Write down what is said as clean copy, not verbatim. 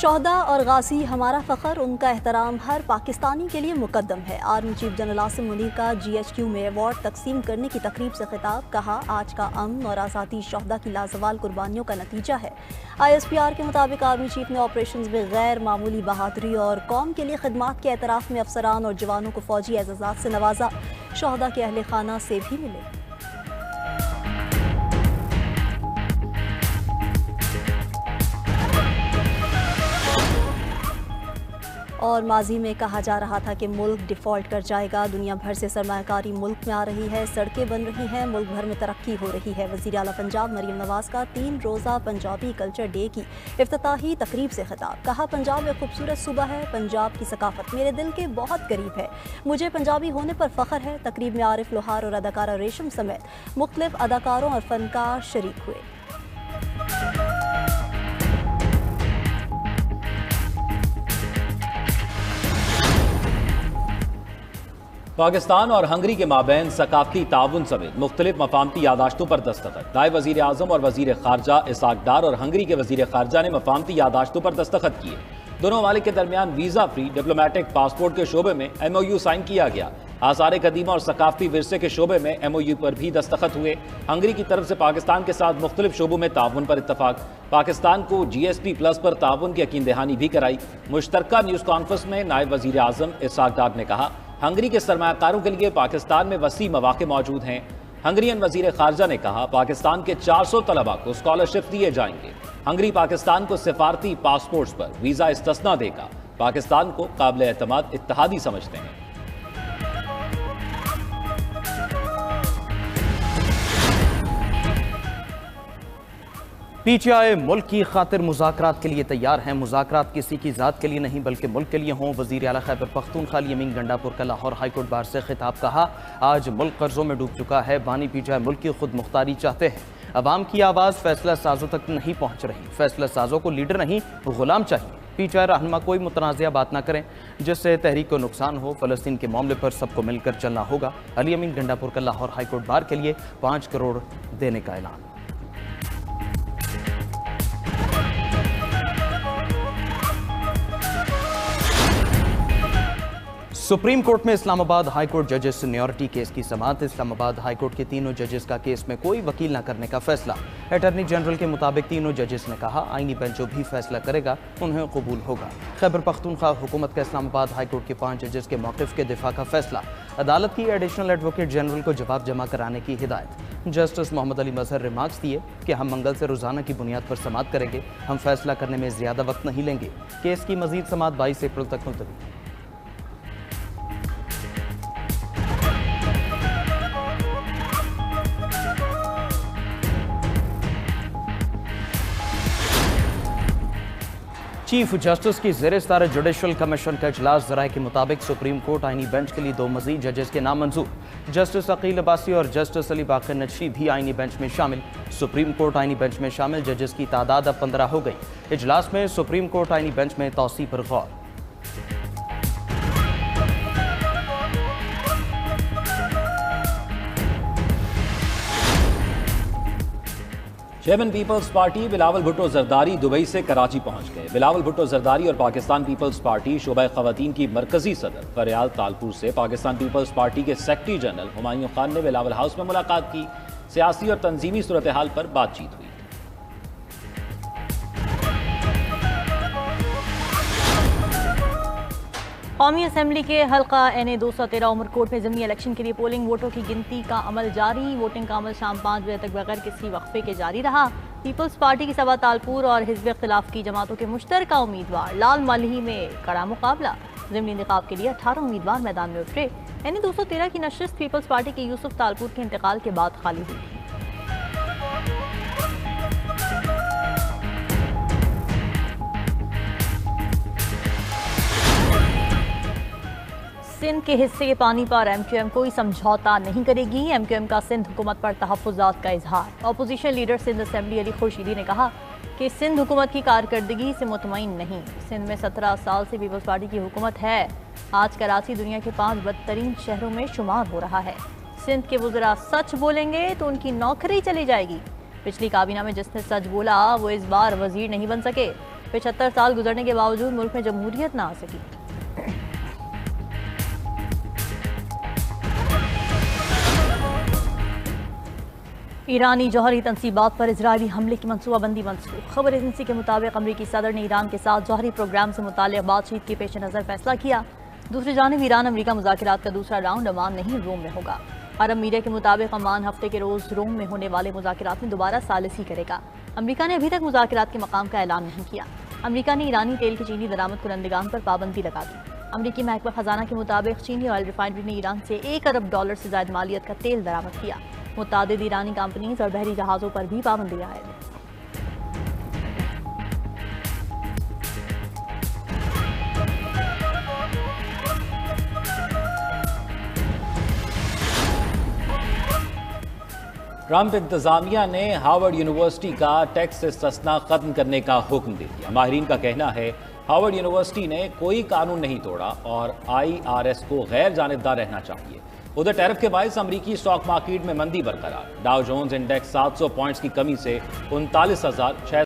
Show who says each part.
Speaker 1: शोहदा और गाजी हमारा फ़ख्र, उनका एहतराम हर पाकिस्तानी के लिए मुकद्दम है। Army chief general Asim Munir का GHQ में अवार्ड तकसीम करने की तकरीब से खिताब। कहा, आज का अमन और आज़ादी शोहदा की लाजवाल कुर्बानियों का नतीजा है। ISPR के मुताबिक आर्मी चीफ ने ऑपरेशन में गैर मामूली बहादुरी और कौम के लिए खिदमात के एतराफ़ में अफसरान और जवानों को फौजी एज़ाज़ात से नवाजा। शोहदा के अहले खाना से भी मिले। और माजी में कहा जा रहा था कि मुल्क डिफ़ॉल्ट कर जाएगा। दुनिया भर से सरमायाकारी मुल्क में आ रही है, सड़कें बन रही हैं, मुल्क भर में तरक्की हो रही है। वज़ीर आला पंजाब मरीम नवाज़ का 3 रोज़ा पंजाबी कल्चर डे की इफ्तिताही तकरीब से खिताब। कहा, पंजाब एक खूबसूरत सूबा है, पंजाब की सकाफत मेरे दिल के बहुत करीब है, मुझे पंजाबी होने पर फ़ख्र है। तकरीब में आरिफ लोहार और अदाकारा रेशम समेत मुख्तलिफ अदाकारों और फनकार शरीक हुए।
Speaker 2: पाकिस्तान और हंगरी के माबैन सकाफती ताउन समेत मुख्तलिफ मफामती यादाश्तों पर दस्तखत। नायब वज़ीर आज़म और वज़ीर ख़ारजा इसाक डार और हंगरी के वज़ीर ख़ारजा ने मफामती यादाश्तों पर दस्तखत किए। दोनों ममालिक के दरमियान वीज़ा फ्री डिप्लोमेटिक पासपोर्ट के शोबे में MOU साइन किया गया। आसार कदीमा और सकाफती विरसे के शोबे में MOU पर भी दस्तखत हुए। हंगरी की तरफ से पाकिस्तान के साथ मुख्तलिफ शोबों में ताउन पर इत्तफाक। पाकिस्तान को GSP+ पर ताउन की यकीन दहानी भी कराई। मुश्तरका न्यूज़ कॉन्फ्रेंस में नायब वज़ीर आज़म इसाक डार ने कहा, हंगरी के सरमायाकारों के लिए पाकिस्तान में वसी मौके मौजूद हैं। हंगरियन वज़ीर ख़ारजा ने कहा, पाकिस्तान के 400 तलबा को स्कॉलरशिप दिए जाएंगे। हंगरी पाकिस्तान को सिफारती पासपोर्ट्स पर वीज़ा इस्तिस्ना देगा। पाकिस्तान को काबिल एतमाद इत्तेहादी समझते हैं।
Speaker 3: PTI मुल्क की खातिर मुज़ाकरात के लिए तैयार हैं। मुज़ाकरात किसी की ज़ात के लिए नहीं बल्कि मुल्क के लिए हों। वज़ीर आला खैबर पख्तूनख्वा यमीन गंडापुर का लाहौर हाईकोर्ट बार से खिताब। कहा, आज मुल्क कर्जों में डूब चुका है, बानी PTI मुल्क की खुद मुख्तारी चाहते हैं। अवाम की आवाज़ फैसला साजों तक नहीं पहुँच रही। फैसला साजों को लीडर नहीं गुलाम चाहिए। PTI रहनुमा कोई मुतनाज़िया बात ना करें जिससे तहरीक को नुकसान हो। फ़लस्तीन के मामले पर सबको मिलकर चलना होगा। अली अमीन गंडापुर का लाहौर हाईकोर्ट बार के लिए 5 करोड़ देने का ऐलान। सुप्रीम कोर्ट में इस्लामाबाद हाई कोर्ट जजेस सीनियरिटी केस की समाअत। इस्लामाबाद हाई कोर्ट के तीनों जजेस का केस में कोई वकील न करने का फैसला। अटॉर्नी जनरल के मुताबिक तीनों जजेस ने कहा, आईनी बेंच जो भी फैसला करेगा उन्हें कबूल होगा। खैबर पख्तूनख्वा हुकूमत का इस्लामाबाद हाई कोर्ट के 5 जजेस के मौक़िफ़ के दिफा का फैसला। अदालत की एडिशनल एडवोकेट जनरल को जवाब जमा कराने की हिदायत। जस्टिस मोहम्मद अली मजहर रिमार्क्स दिए कि हम मंगल से रोजाना की बुनियाद पर समाअत करेंगे, हम फैसला करने में ज़्यादा वक्त नहीं लेंगे। केस की मजीद समाअत 22 अप्रैल तक मुलतवी। चीफ जस्टिस की ज़ेर सदारत जुडिशल कमीशन का इजलास। ज़राए के मुताबिक सुप्रीम कोर्ट आईनी बेंच के लिए 2 मज़ीद जजेस के नाम मंजूर। जस्टिस अकील अब्बासी और जस्टिस अली बाकर नजफी भी आईनी बेंच में शामिल। सुप्रीम कोर्ट आईनी बेंच में शामिल जजेस की तादाद अब 15 हो गई। इजलास में सुप्रीम कोर्ट आईनी बेंच में तौसी पर गौर।
Speaker 2: Chairman peoples party Bilawal Bhutto Zardari Dubai से कराची पहुंच गए। बिलावल भुट्टो जरदारी और पाकिस्तान पीपल्स पार्टी शोबा ख़वातीन की मरकजी सदर फरियाल तालपुर से पाकिस्तान पीपल्स पार्टी के सेक्रेटरी जनरल हुमायूं खान ने बिलावल हाउस में मुलाकात की। सियासी और तंजीमी सूरत हाल पर बातचीत हुई।
Speaker 4: कौमी असम्बली के हल्का NA 213 उमरकोट में ज़िमनी इलेक्शन के लिए पोलिंग वोटों की गिनती का अमल जारी। वोटिंग का अमल शाम 5 बजे तक बगैर किसी वक्फे के जारी रहा। पीपल्स पार्टी की सभा तालपुर और हिज़्ब इख्तिलाफ की जमातों के मुश्तरका उम्मीदवार लाल मलही में कड़ा मुकाबला। ज़िमनी इंतखाब के लिए 18 उम्मीदवार मैदान में उतरे। NA 213 की नशिस्त पीपल्स पार्टी के यूसुफ तालपुर के इंतकाल के बाद खाली हुई थी। सिंध के हिस्से के पानी पर MQM कोई समझौता नहीं करेगी। MQM का सिंध हुकूमत पर तहफ़्फ़ुज़ात का इजहार। Opposition leader Sindh assembly Ali Khurshidi ने कहा कि सिंध हुकूमत की कारकर्दगी से मुतमईन नहीं। सिंध में 17 साल से पीपल्स पार्टी की हुकूमत है। आज कराची दुनिया के 5 बदतरीन शहरों में शुमार हो रहा है। सिंध के वज़रा सच बोलेंगे तो उनकी नौकरी चली जाएगी। पिछली काबीना में जिसने सच बोला वो इस बार वजीर नहीं बन सके। 75 साल गुजरने के बावजूद मुल्क में जमहूरियत ना आ सकी। ईरानी जौहरी तनसीबात पर इजरायली हमले की मनसूबाबंदी मनसूख। खबर एजेंसी के मुताबिक अमरीकी सदर ने ईरान के साथ जौहरी प्रोग्राम से मुताल्लिक़ बातचीत के पेश नज़र फैसला किया। दूसरी जानिब ईरान अमरीका मुज़ाकरात का दूसरा राउंड अमान नहीं रोम में होगा। अरब मीडिया के मुताबिक अमान हफ्ते के रोज़ रोम में होने वाले मुज़ाकरात में दोबारा सालिसी करेगा। अमरीका ने अभी तक मुज़ाकरात के मकाम का ऐलान नहीं किया। अमरीका ने ईरानी तेल की चीनी दरामद कुनंदगान पर पाबंदी लगा दी। अमरीकी महकमा खजाना के मुताबिक चीनी ऑयल रिफाइनरी ने ईरान से $1 अरब से ज़ायद मालियत का तेल दरामद किया। मुतादिद ईरानी कंपनीज और बहरी जहाज़ों पर भी पाबंदी आयद है।
Speaker 2: ट्रंप इंतजामिया ने हार्वर्ड यूनिवर्सिटी का टैक्स इस्तिस्ना खत्म करने का हुक्म दे दिया। माहिरीन का कहना है हार्वर्ड यूनिवर्सिटी ने कोई कानून नहीं तोड़ा और IRS को गैर जानिबदार रहना चाहिए। उधर टैरिफ के बायस अमरीकी स्टॉक मार्केट में मंदी बरकरार। डाउ जोन्स इंडेक्स 700 पॉइंट्स की कमी से 39,600